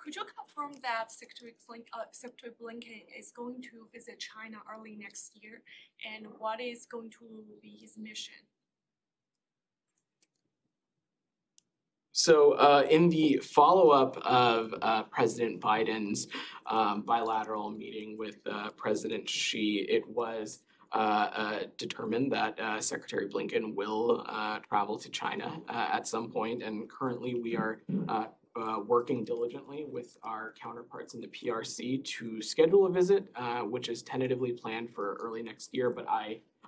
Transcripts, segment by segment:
Could you confirm that Secretary Blinken is going to visit China early next year, and what is going to be his mission? So in the follow-up of President Biden's bilateral meeting with President Xi, it was determined that Secretary Blinken will travel to China at some point, and currently we are working diligently with our counterparts in the PRC to schedule a visit, which is tentatively planned for early next year, but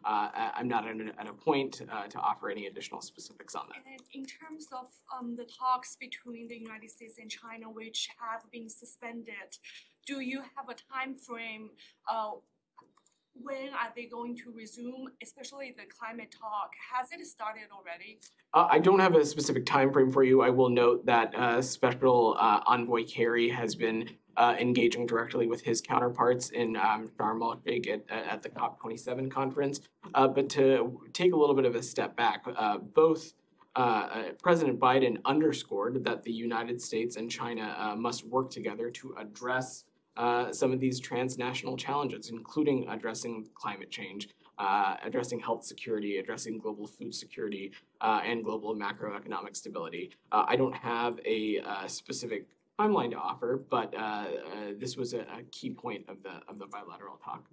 I'm not at a point to offer any additional specifics on that. And in terms of the talks between the United States and China, which have been suspended, do you have a time frame? When are they going to resume, especially the climate talk? Has it started already? I don't have a specific time frame for you. I will note that Special Envoy Kerry has been engaging directly with his counterparts in Sharm el-Sheikh at the COP27 conference. But to take a little bit of a step back, both President Biden underscored that the United States and China must work together to address some of these transnational challenges, including addressing climate change, addressing health security, addressing global food security, and global macroeconomic stability. I don't have a specific timeline to offer, but this was a key point of the bilateral talk.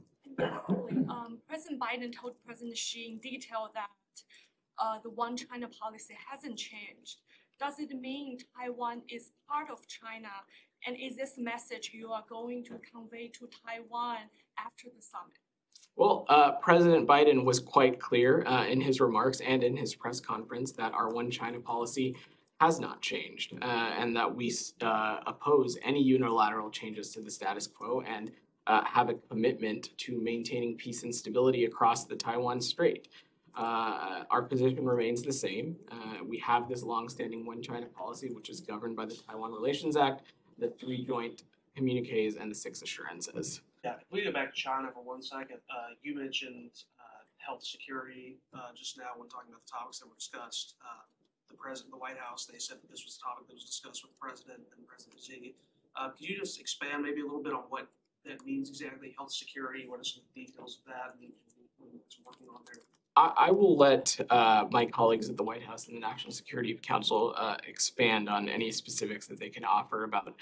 President Biden told President Xi in detail that the One China policy hasn't changed. Does it mean Taiwan is part of China? And is this message you are going to convey to Taiwan after the summit? Well, President Biden was quite clear in his remarks and in his press conference that our One China policy has not changed, and that we oppose any unilateral changes to the status quo and have a commitment to maintaining peace and stability across the Taiwan Strait. Our position remains the same. We have this longstanding One China policy, which is governed by the Taiwan Relations Act, the 3 joint communiques, and the 6 assurances. Yeah, if we go back to China for 1 second, you mentioned health security just now when talking about the topics that were discussed. The president, the White House, they said that this was a topic that was discussed with the president and President Xi. Could you just expand maybe a little bit on what that means exactly, health security? What are some details of that and what's working on there? I will let my colleagues at the White House and the National Security Council expand on any specifics that they can offer about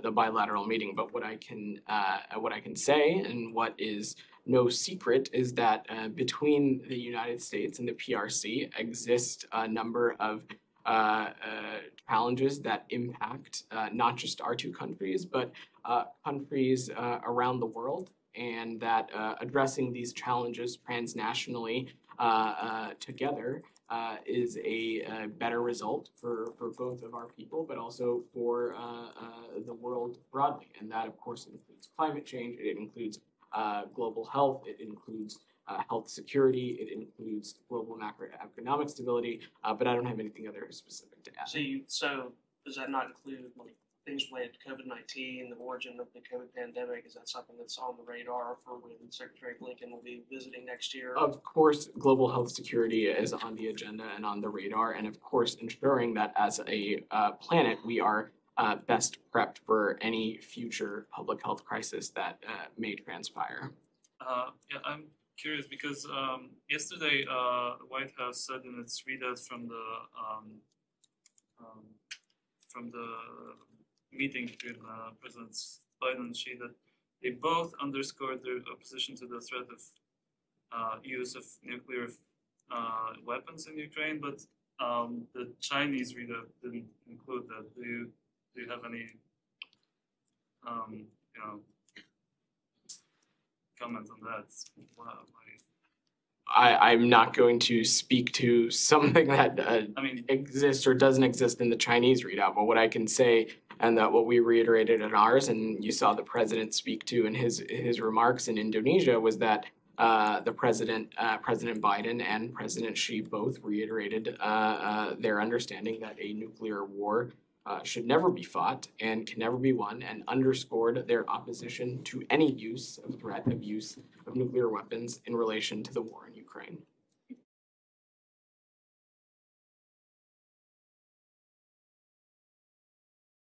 the bilateral meeting. But what I can say, and what is no secret, is that between the United States and the PRC exist a number of challenges that impact not just our 2 countries, but countries around the world. And that addressing these challenges transnationally together is a better result for both of our people, but also for the world broadly. And that, of course, includes climate change, it includes global health, it includes health security, it includes global macroeconomic stability, but I don't have anything other specific to add. So does that not include things related to COVID-19, the origin of the COVID pandemic? Is that something that's on the radar for when Secretary Blinken will be visiting next year? Of course, global health security is on the agenda and on the radar, and of course, ensuring that as a planet, we are best prepped for any future public health crisis that may transpire. Yeah, I'm curious because yesterday the White House said in its readouts from the meeting between Presidents Biden and Xi that they both underscored their opposition to the threat of use of nuclear weapons in Ukraine, but the Chinese readout didn't include that. Do you have any comment on that? I'm not going to speak to something that exists or doesn't exist in the Chinese readout, but what I can say, and that what we reiterated in ours, and you saw the president speak to in his remarks in Indonesia, was that President Biden and President Xi both reiterated their understanding that a nuclear war should never be fought and can never be won, and underscored their opposition to any use of nuclear weapons in relation to the war in Ukraine.